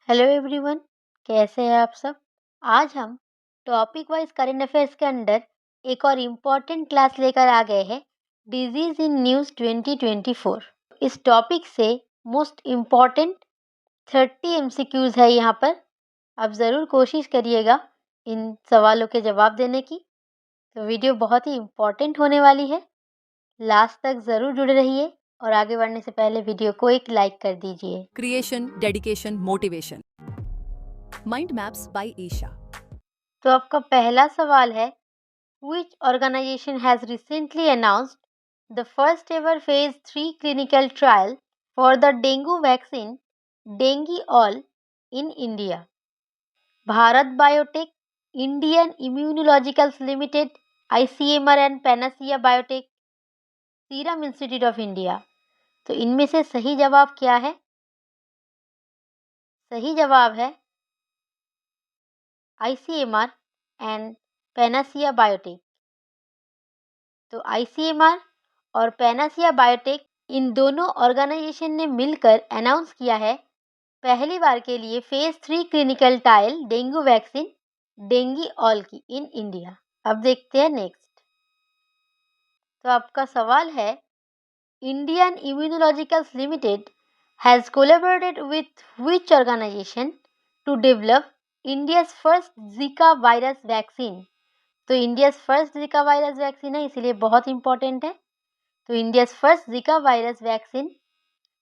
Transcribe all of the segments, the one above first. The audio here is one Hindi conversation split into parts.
हेलो एवरीवन, कैसे हैं आप सब। आज हम टॉपिक वाइज करंट अफेयर्स के अंदर एक और इम्पॉर्टेंट क्लास लेकर आ गए हैं, डिजीज इन न्यूज़ 2024। इस टॉपिक से मोस्ट इम्पॉर्टेंट 30 एमसीक्यूज है यहाँ पर। आप ज़रूर कोशिश करिएगा इन सवालों के जवाब देने की। तो वीडियो बहुत ही इम्पॉर्टेंट होने वाली है, लास्ट तक ज़रूर जुड़े रहिए और आगे बढ़ने से पहले वीडियो को एक लाइक कर दीजिए। Creation, dedication, motivation. Mind maps by Isha. तो आपका पहला सवाल है, which organization has recently announced the first ever phase 3 clinical trial for the dengue vaccine Dengue-All in India? Bharat Biotech, Indian Immunologicals Limited, ICMR and Panacea Biotech, Serum Institute of India। तो इनमें से सही जवाब क्या है? सही जवाब है ICMR एंड Panacea Biotech। तो ICMR और पैनासिया बायोटेक, इन दोनों ऑर्गेनाइजेशन ने मिलकर अनाउंस किया है पहली बार के लिए phase 3 clinical trial dengue vaccine dinghy-all की इन इंडिया। अब देखते हैं नेक्स्ट। तो आपका सवाल है, Indian Immunologicals Limited has collaborated with which organisation to develop India's first Zika virus vaccine. तो India's first Zika virus vaccine है, इसीलिए बहुत इंपॉर्टेंट है। तो India's first Zika virus vaccine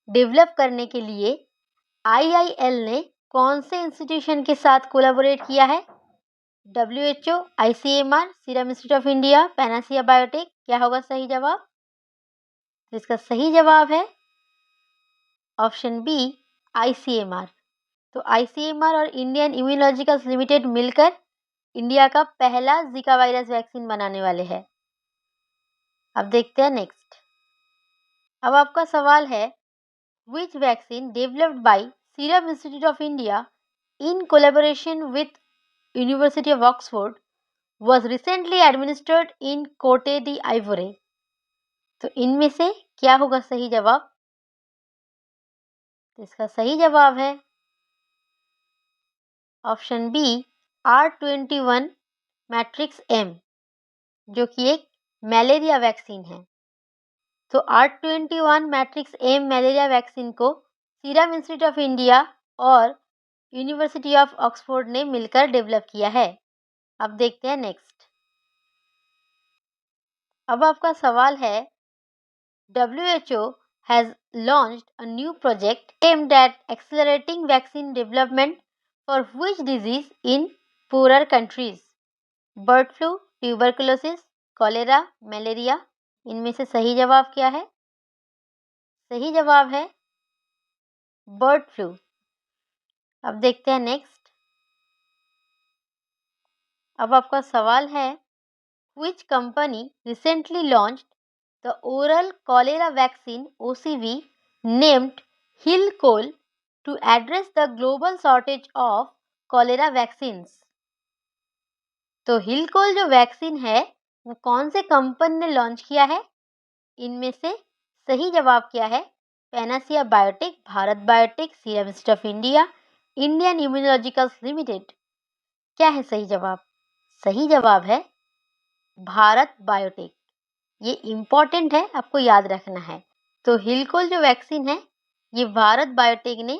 develop करने के लिए आईआईएल ने कौन से इंस्टीट्यूशन के साथ कोलैबोरेट किया है? WHO, ICMR, Serum institute of India, Panacea Biotech. क्या होगा सही जवाब? तो इसका सही जवाब है ऑप्शन बी, ICMR। तो ICMR और इंडियन इम्यूनोलॉजिकल्स लिमिटेड मिलकर इंडिया का पहला जीका वायरस वैक्सीन बनाने वाले हैं। अब देखते हैं नेक्स्ट। अब आपका सवाल है, which vaccine developed by Serum Institute of India in collaboration with University of Oxford was recently administered in Cote d'Ivoire? तो इनमें से क्या होगा सही जवाब? तो इसका सही जवाब है option B, R21 matrix M, जो कि एक मलेरिया वैक्सीन है। तो R21 matrix M malaria vaccine को सीरम इंस्टीट्यूट ऑफ इंडिया और यूनिवर्सिटी ऑफ ऑक्सफोर्ड ने मिलकर डेवलप किया है। अब देखते हैं नेक्स्ट। अब आपका सवाल है, WHO has launched a new project aimed at accelerating vaccine development for which disease in poorer countries? Bird flu, tuberculosis, cholera, malaria. इनमें से सही जवाब क्या है? सही जवाब है बर्ड फ्लू। अब देखते हैं नेक्स्ट। अब आपका सवाल है, which company recently launched the oral cholera vaccine OCV named Hillcol to address the global shortage of cholera vaccines? तो हिलकोल जो वैक्सीन है वो कौन से कंपनी ने लॉन्च किया है? इनमें से सही जवाब क्या है? Panacea Biotech, Bharat Biotech, Serum institute of India, Indian Immunologicals Limited. क्या है सही जवाब? सही जवाब है भारत बायोटेक। ये इम्पॉर्टेंट है, आपको याद रखना है। तो हिलकोल जो वैक्सीन है ये भारत बायोटेक ने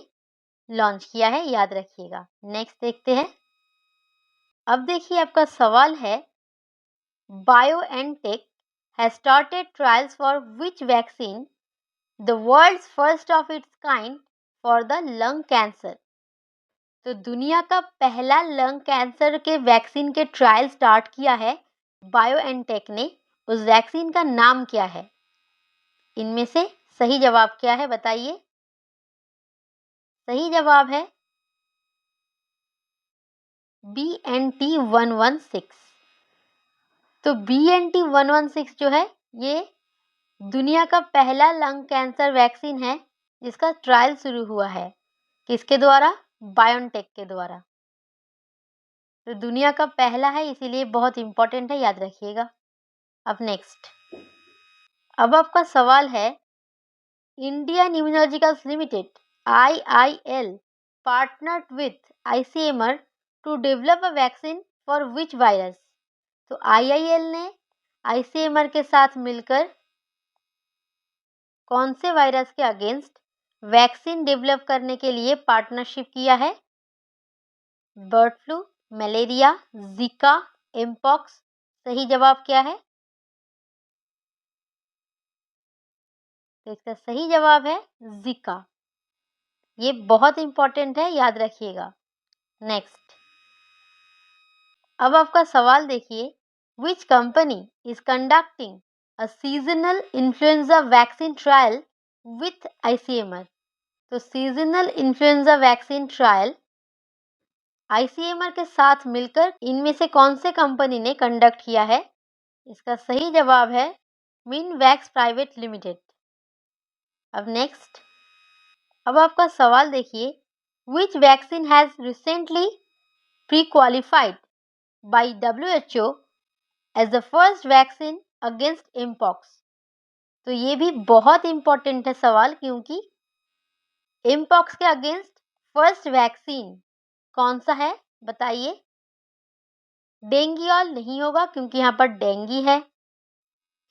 लॉन्च किया है, याद रखिएगा। नेक्स्ट देखते हैं। अब देखिए आपका सवाल है, BioNTech has started trials for which vaccine, the world's first of its kind for the lung cancer? तो दुनिया का पहला लंग कैंसर के वैक्सीन के ट्रायल स्टार्ट किया है BioNTech ने। उस वैक्सीन का नाम क्या है? इनमें से सही जवाब क्या है बताइए? सही जवाब है BNT116। तो BNT116 जो है ये दुनिया का पहला लंग कैंसर वैक्सीन है जिसका ट्रायल शुरू हुआ है। किसके द्वारा? बायोनटेक के द्वारा। तो दुनिया का पहला है, इसीलिए बहुत इंपॉर्टेंट है, याद रखिएगा। अब नेक्स्ट। अब आपका सवाल है, Indian Immunologicals limited IIL partnered with ICMR to develop a vaccine for which virus? तो IIL ने ICMR के साथ मिलकर कौन से वायरस के अगेंस्ट वैक्सीन डेवलप करने के लिए पार्टनरशिप किया है? बर्ड फ्लू, मलेरिया, जिका, एमपॉक्स। सही जवाब क्या है? तो इसका सही जवाब है जिका। ये बहुत इंपॉर्टेंट है, याद रखिएगा। नेक्स्ट, अब आपका सवाल देखिए, which company is conducting a seasonal influenza vaccine trial with ICMR? तो seasonal influenza vaccine trial ICMR के साथ मिलकर इनमें से कौन से कंपनी ने कंडक्ट किया है? इसका सही जवाब है मिनवैक्स प्राइवेट लिमिटेड। अब नेक्स्ट, अब आपका सवाल देखिए, which vaccine has recently pre qualified by WHO as the first vaccine against mpox? तो ये भी बहुत इंपॉर्टेंट है सवाल, क्योंकि एमपॉक्स के अगेंस्ट फर्स्ट वैक्सीन कौन सा है बताइए? डेंगुओल नहीं होगा क्योंकि यहाँ पर डेंगी है।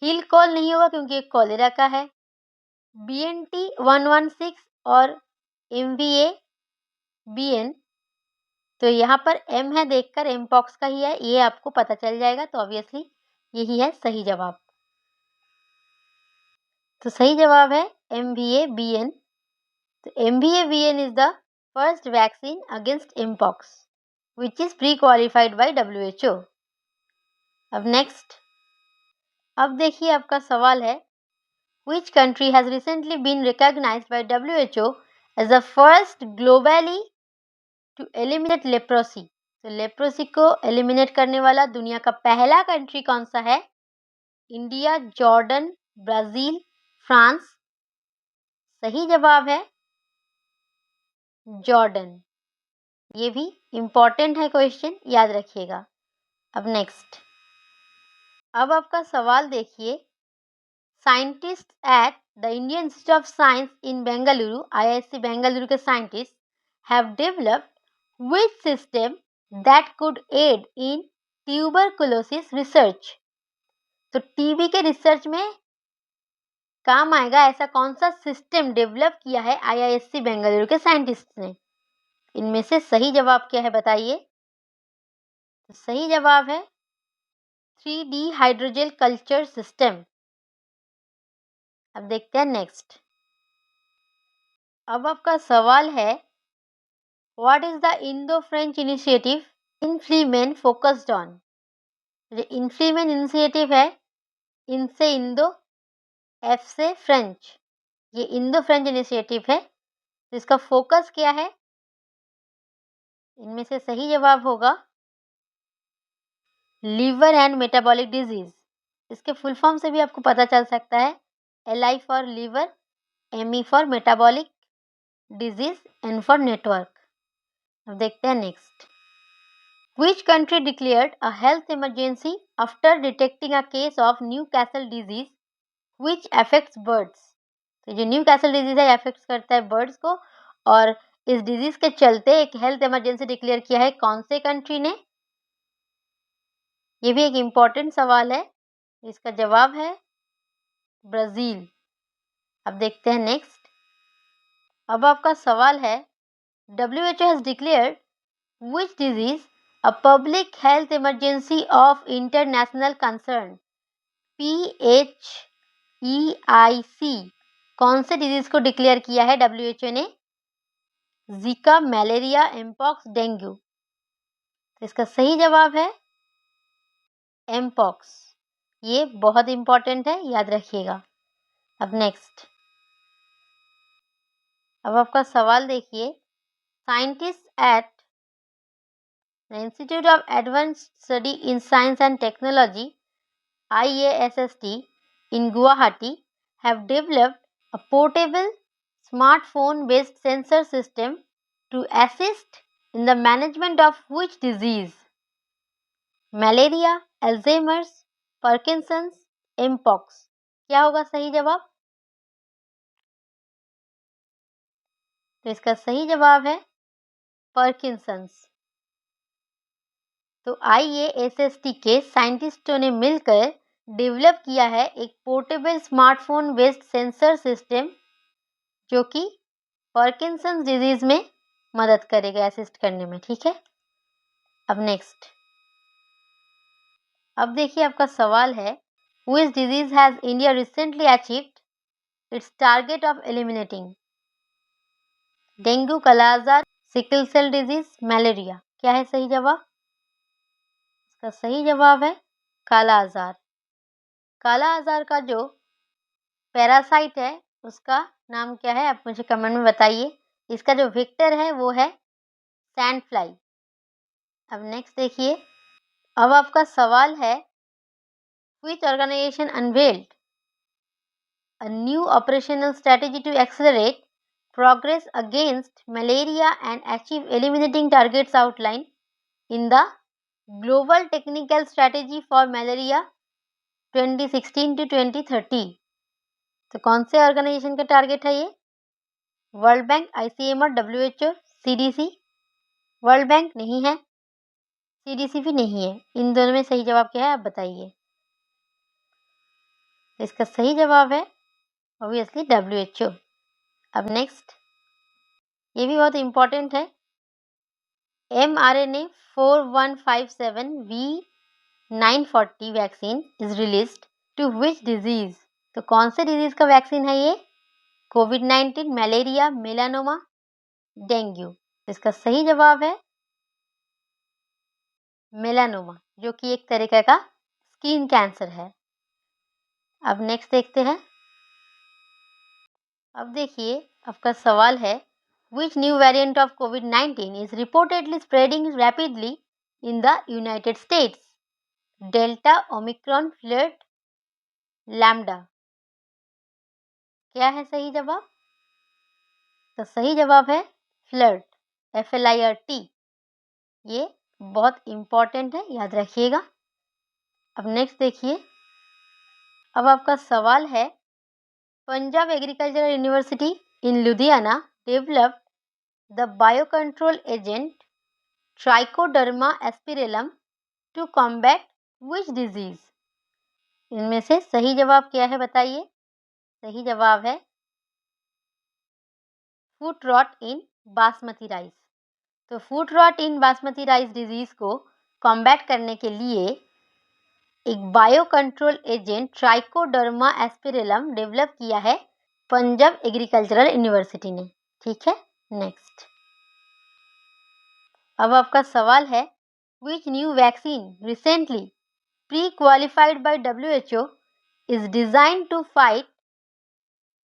हिलकॉल नहीं होगा क्योंकि ये कॉलेरा का है। BNT116 और MVA-BN, तो यहाँ पर M है देखकर एमपॉक्स का ही है, ये आपको पता चल जाएगा। तो ऑब्वियसली यही है सही जवाब। तो सही जवाब है MVA-BN। तो MVA-BN is the first vaccine against mpox which is pre-qualified by WHO. अब नेक्स्ट, अब देखिए आपका सवाल है, which country has recently been recognized by WHO as the first globally to eliminate leprosy? तो लेप्रोसी को एलिमिनेट करने वाला दुनिया का पहला कंट्री कौन सा है? India, Jordan, Brazil, France. सही जवाब है जॉर्डन। ये भी इंपॉर्टेंट है क्वेश्चन, याद रखिएगा। अब नेक्स्ट, अब आपका सवाल देखिए, scientist at the Indian Institute of Science in Bengaluru, IISc Bengaluru के scientist have developed which system that could aid in tuberculosis research? तो टीबी के रिसर्च में काम आएगा ऐसा कौन सा सिस्टम डेवलप किया है IISc बेंगलुरु के साइंटिस्ट ने? इनमें से सही जवाब क्या है बताइए? तो सही जवाब है 3D हाइड्रोजेल कल्चर सिस्टम। अब देखते हैं नेक्स्ट, अब आपका सवाल है, what is the Indo French initiative इनफ्लीमेन फोकस्ड ऑन? जो इनफ्लीमेन इनिशिएटिव है, इनसे इंडो, एफ से फ्रेंच, ये इंडो फ्रेंच इनिशिएटिव है। तो इसका फोकस क्या है? इनमें से सही जवाब होगा लीवर एंड मेटाबॉलिक डिजीज। इसके फुल फॉर्म से भी आपको पता चल सकता है, LI for liver, ME for metabolic disease, N for network. अब देखते हैं next, which country declared a health emergency after detecting a case of Newcastle disease which affects birds? तो जो न्यूकैसल डिजीज है अफेक्ट करता है बर्ड्स को, और इस डिजीज के चलते एक हेल्थ इमरजेंसी डिक्लेयर किया है, कौन से कंट्री ने? ये भी एक इम्पॉर्टेंट सवाल है, इसका जवाब है ब्राजील। अब देखते हैं नेक्स्ट, अब आपका सवाल है, WHO has declared which disease a public health emergency of international concern? PHEIC कौन से डिजीज को डिक्लेयर किया है WHO ने? जिका, मलेरिया, एमपॉक्स, डेंगू। तो इसका सही जवाब है एमपॉक्स। ये बहुत इंपॉर्टेंट है, याद रखिएगा। अब नेक्स्ट, अब आपका सवाल देखिए, scientist at the institute of advanced study in science and technology IASST in Guwahati have developed a portable smartphone based sensor system to assist in the management of which disease? Malaria, Alzheimer's, Parkinson's, mpox. क्या होगा सही जवाब? तो इसका सही जवाब है पार्किंसंस। तो IASST के साइंटिस्टों ने मिलकर डेवलप किया है एक portable smartphone based sensor system जो कि पार्किंसंस डिजीज में मदद करेगा असिस्ट करने में। ठीक है, अब नेक्स्ट, अब देखिए आपका सवाल है, which disease has India recently achieved its target of eliminating? Dengue, kala azar, sickle cell disease, malaria. क्या है सही जवाब? इसका सही जवाब है काला आजार। काला आजार का जो पैरासाइट है उसका नाम क्या है, आप मुझे कमेंट में बताइए। इसका जो विक्टर है वो है सैंड फ्लाई। अब नेक्स्ट देखिए, अब आपका सवाल है, which organization unveiled a new operational strategy to accelerate progress against malaria and achieve eliminating targets outlined in the Global Technical Strategy for Malaria 2016 to 2030। तो कौन से ऑर्गेनाइजेशन का टारगेट है ये? World bank, ICMR, WHO, CDC। World bank नहीं है, CDC भी नहीं है, इन दोनों में सही जवाब क्या है आप बताइए। इसका सही जवाब है ऑब्वियसली WHO। अब नेक्स्ट, ये भी बहुत इंपॉर्टेंट है, mRNA 4157V940 vaccine is released to which disease? तो कौन से डिजीज का वैक्सीन है ये? कोविड-19, मलेरिया, मेलानोमा, डेंगू। इसका सही जवाब है मेलानोमा, जो कि एक तरीके का स्किन कैंसर है। अब नेक्स्ट देखते हैं, अब देखिए आपका सवाल है, which new variant of COVID-19 is reportedly spreading rapidly in the United States? Delta, Omicron, FLiRT, Lambda. क्या है सही जवाब? तो सही जवाब है फ्लिर्ट, FLIRT। ये बहुत इंपॉर्टेंट है, याद रखिएगा। अब नेक्स्ट देखिए, अब आपका सवाल है, Punjab Agricultural University in Ludhiana developed the biocontrol agent Trichoderma asperellum to combat which disease? इनमें से सही जवाब क्या है बताइए। सही जवाब है foot rot in basmati rice. तो foot rot in basmati rice disease को कॉम्बैट करने के लिए एक bio control agent Trichoderma asperellum develop किया है पंजाब एग्रीकल्चरल यूनिवर्सिटी ने। ठीक है, नेक्स्ट, अब आपका सवाल है, which new vaccine recently pre qualified by WHO is design to fight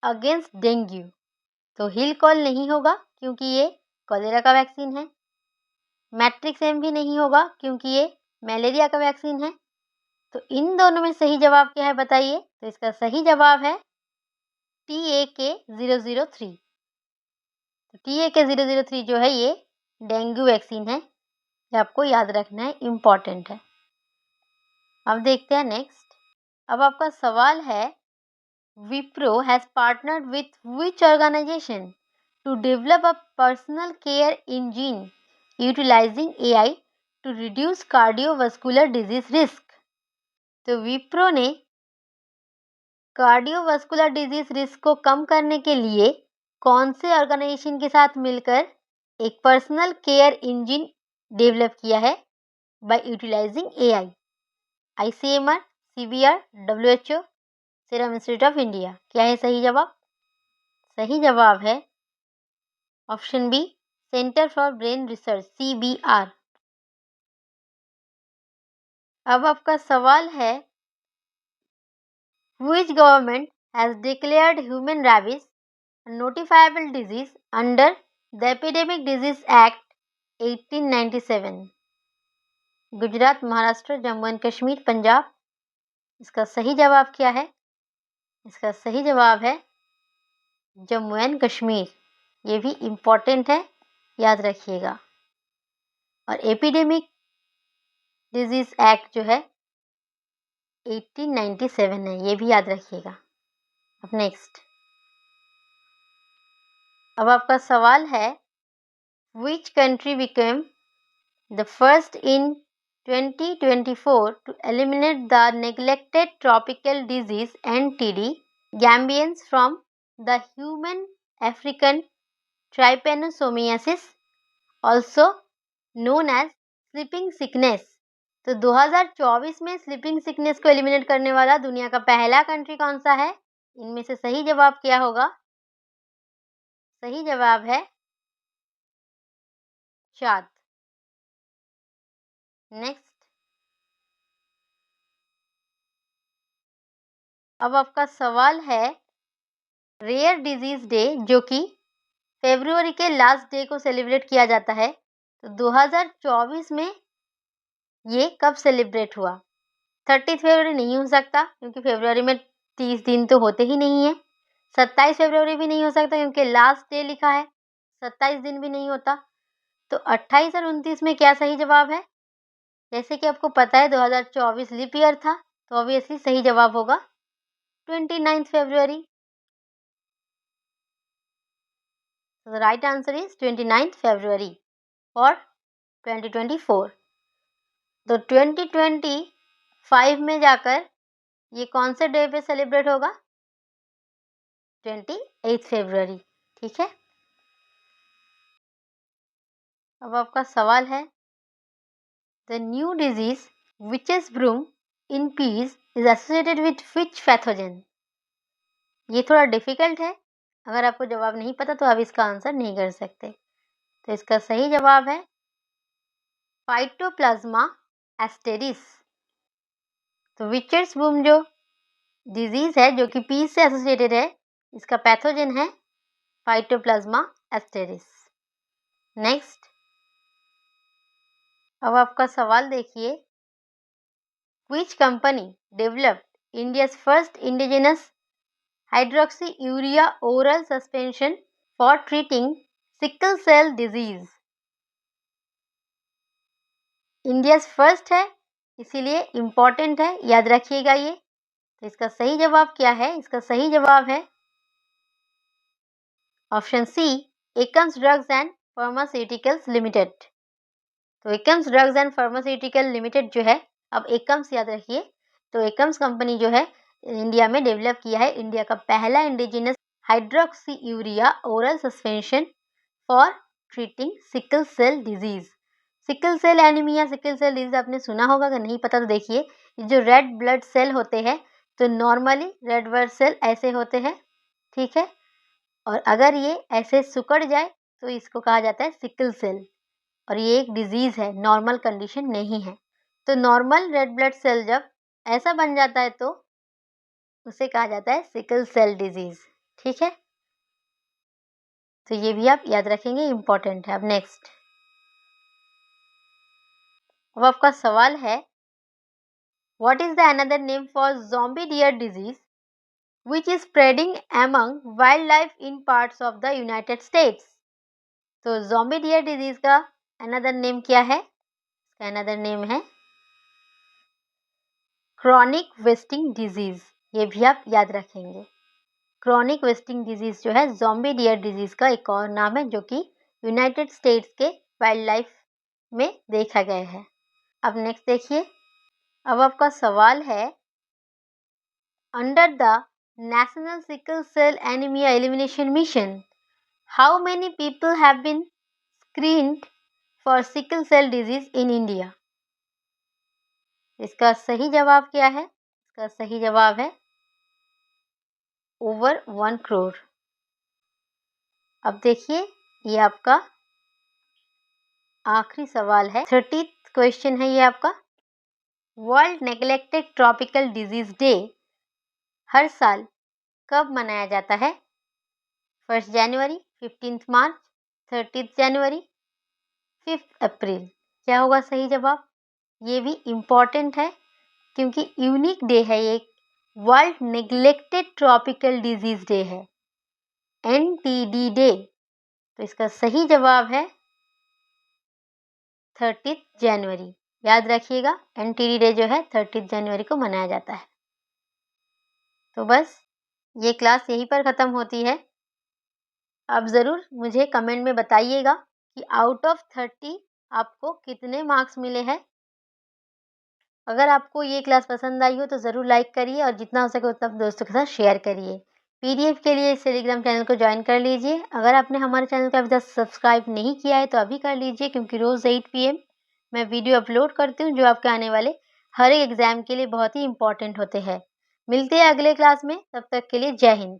against dengue? तो हिलकॉल नहीं होगा क्योंकि ये कॉलेरा का वैक्सीन है, मैट्रिक्स एम भी नहीं होगा क्योंकि ये मलेरिया का वैक्सीन है। तो इन दोनों में सही जवाब क्या है बताइए। तो इसका सही जवाब है TAK-003। तो TAK-003 जो है ये डेंगू वैक्सीन है, ये आपको याद रखना है, इम्पॉर्टेंट है। अब देखते हैं नेक्स्ट, अब आपका सवाल है, Wipro has partnered with which organization to develop a personal care engine utilizing AI to reduce cardiovascular disease risk? तो विप्रो ने कार्डियोवास्कुलर डिजीज रिस्क को कम करने के लिए कौन से ऑर्गेनाइजेशन के साथ मिलकर एक पर्सनल केयर इंजिन डेवलप किया है by utilizing AI? ICMR, CBR, WHO, serum institute of India. क्या है सही जवाब? सही जवाब है option B, center for brain research, CBR। अब आपका सवाल है, which government has declared human rabies a notifiable disease under the Epidemic Disease Act 1897? Gujarat, Maharashtra, Jammu and Kashmir, Punjab. इसका सही जवाब क्या है? इसका सही जवाब है जम्मू एंड कश्मीर। ये भी इम्पॉर्टेंट है, याद रखिएगा। और एपिडेमिक डिजीज एक्ट जो है 1897 है, ये भी याद रखिएगा। अब नेक्स्ट, अब आपका सवाल है, Which country became the first in 2024 to eliminate the neglected tropical disease NTD Gambians from the human African trypanosomiasis, also known as sleeping sickness? तो 2024 में स्लीपिंग सिकनेस को एलिमिनेट करने वाला दुनिया का पहला कंट्री कौन सा है? इनमें से सही जवाब क्या होगा? सही जवाब है चाद। नेक्स्ट, अब आपका सवाल है रेयर डिजीज डे, जो कि फरवरी के लास्ट डे को सेलिब्रेट किया जाता है, तो 2024 में ये कब सेलिब्रेट हुआ? 30 फरवरी नहीं हो सकता क्योंकि फरवरी में 30 दिन तो होते ही नहीं है। 27 फरवरी भी नहीं हो सकता क्योंकि लास्ट डे लिखा है, 27 दिन भी नहीं होता। तो 28 और 29 में क्या सही जवाब है? जैसे कि आपको पता है 2024 लीप ईयर था, तो ऑब्वियसली सही जवाब होगा 29 फरवरी। So the right answer is 29th February for 2024. तो 2025 में जाकर ये कौन से डे पे सेलिब्रेट होगा? 28 फरवरी। ठीक है, अब आपका सवाल है the new disease witches broom in peas is associated with which pathogen? ये थोड़ा डिफिकल्ट है, अगर आपको जवाब नहीं पता तो आप इसका आंसर नहीं कर सकते। तो इसका सही जवाब है फाइटोप्लाज्मा एस्टेरिस। तो विचेस ब्रूम जो डिजीज है जो कि पीस से एसोसिएटेड है, इसका पैथोजन है फाइटोप्लाज्मा एस्टेरिस। नेक्स्ट, अब आपका सवाल देखिए which company developed India's first indigenous hydroxyurea oral suspension for treating sickle cell disease? India's first है इसीलिए इम्पॉर्टेंट है, याद रखिएगा ये। तो इसका सही जवाब क्या है? इसका सही जवाब है option C, Akums Drugs and Pharmaceuticals Limited. तो Akums Drugs and Pharmaceutical Limited जो है, अब एकम्स याद रखिए, तो एकम्स कंपनी जो है इंडिया में डेवलप किया है इंडिया का पहला indigenous hydroxyurea oral suspension for treating sickle cell disease. Sickle cell anaemia, sickle cell disease आपने सुना होगा, अगर नहीं पता तो देखिए, जो रेड ब्लड सेल होते हैं, तो नॉर्मली रेड ब्लड सेल ऐसे होते हैं, ठीक है, और अगर ये ऐसे सिकुड़ जाए तो इसको कहा जाता है सिकल सेल, और ये एक डिजीज है, नॉर्मल कंडीशन नहीं है। तो नॉर्मल रेड ब्लड सेल जब ऐसा बन जाता है तो उसे कहा जाता है सिकल सेल डिजीज। ठीक है, तो ये भी आप याद रखेंगे, इंपॉर्टेंट है। अब नेक्स्ट, अब आपका सवाल है what is the another name for zombie deer disease which is spreading among wild life in parts of the United States? तो ज़ॉम्बी डियर डिजीज का अनदर नेम क्या है? इसका अनदर नेम है क्रॉनिक वेस्टिंग डिजीज। ये भी आप याद रखेंगे। क्रॉनिक वेस्टिंग डिजीज जो है ज़ॉम्बी डियर डिजीज का एक और नाम है, जो कि यूनाइटेड स्टेट्स के वाइल्ड लाइफ में देखा गया है। अब नेक्स्ट देखिए, अब आपका सवाल है under the national sickle cell anaemia elimination mission how many people have been screened for sickle cell disease in India? इसका सही जवाब क्या है? इसका सही जवाब है ओवर 1 करोड़। अब देखिए, ये आपका आखिरी सवाल है, 30th क्वेश्चन है ये आपका। World Neglected Tropical Disease Day हर साल कब मनाया जाता है? 1 जनवरी, 15 मार्च, 30 जनवरी, 5 अप्रैल। क्या होगा सही जवाब? ये भी इम्पॉर्टेंट है क्योंकि यूनिक डे है, ये world Neglected Tropical Disease day है, NTD डे। तो इसका सही जवाब है 30 जनवरी। याद रखिएगा, NTD डे जो है 30 जनवरी को मनाया जाता है। तो बस ये क्लास यहीं पर ख़त्म होती है। आप ज़रूर मुझे कमेंट में बताइएगा कि आउट ऑफ 30 आपको कितने मार्क्स मिले हैं। अगर आपको ये क्लास पसंद आई हो तो ज़रूर लाइक करिए और जितना हो सके उतना अपने दोस्तों के साथ शेयर करिए। पीडीएफ के लिए इस टेलीग्राम चैनल को ज्वाइन कर लीजिए। अगर आपने हमारे चैनल को अभी तक सब्सक्राइब नहीं किया है तो अभी कर लीजिए, क्योंकि रोज़ 8 PM मैं वीडियो अपलोड करती हूँ जो आपके आने वाले हर एक एग्ज़ाम के लिए बहुत ही इम्पोर्टेंट होते हैं। मिलते हैं अगले क्लास में, तब तक के लिए जय हिंद।